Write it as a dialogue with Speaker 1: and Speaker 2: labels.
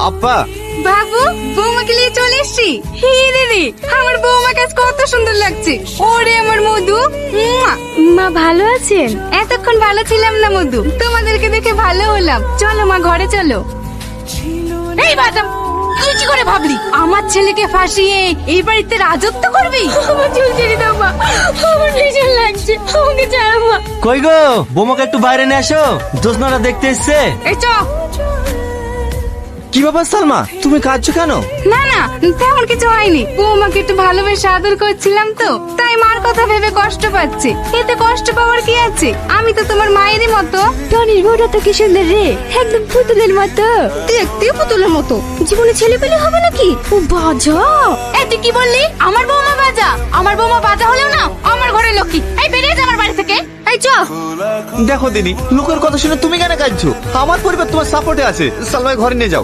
Speaker 1: আপা
Speaker 2: বাবু, বৌমাকে নিয়ে চলে এসছি। রে রে, আমার বৌমা কাজ কত সুন্দর লাগছে। ওরে আমার মধু, মা ভালো আছেন? এতক্ষণ ভালো ছিলাম না মধু, তোমাদেরকে দেখে ভালো হলাম। চলো মা, ঘরে চলো। এই বাদাম, তুই কি করে ভাবলি আমার ছেলেকে ফাঁসিয়ে এই বাড়িতে রাজত্ব করবি? আমার চুল ছেড়ে দাও মা, আমার ভীষণ লাগছে, আমাকে ছাড়ো মা।
Speaker 1: কই গো, বোমাকে একটু বাইরে নিয়ে আসো, জোসনারা দেখতে এসছে।
Speaker 2: এই চ।
Speaker 1: কি ব্যাপার সালমা, তুমি কাঁদছো কেন?
Speaker 2: না না, তেমন কিছু হয়নি। বৌমাকে একটু ভালোবেসে আদর করছিলাম তো, তাই মার কথা ভেবে কষ্ট পাচ্ছে। এতে কষ্ট পাওয়ার কি আছে? আমি তো তোমার মায়েরই মতো।
Speaker 3: টনির বউটা তো কি সুন্দর রে, একদম পুতুলের মতো।
Speaker 2: দেখতে পুতুলের মতো।
Speaker 3: জীবনে ছেলে পেলে হবে নাকি? ও বাজা।
Speaker 2: এই তুই কি বললি? আমার বৌমা বাজা? আমার বৌমা বাজা হলেও না আমার ঘরে লক্ষ্মী। এই বেরিয়ে যা আমার বাড়ি থেকে। এই চ।
Speaker 1: দেখো দিনি, লোকের কথা শুনে তুমি কেন কাঁদছো? আমার পরিবার তোমার সাপোর্টে আছে। সালমাকে ঘরে নিয়ে যাও।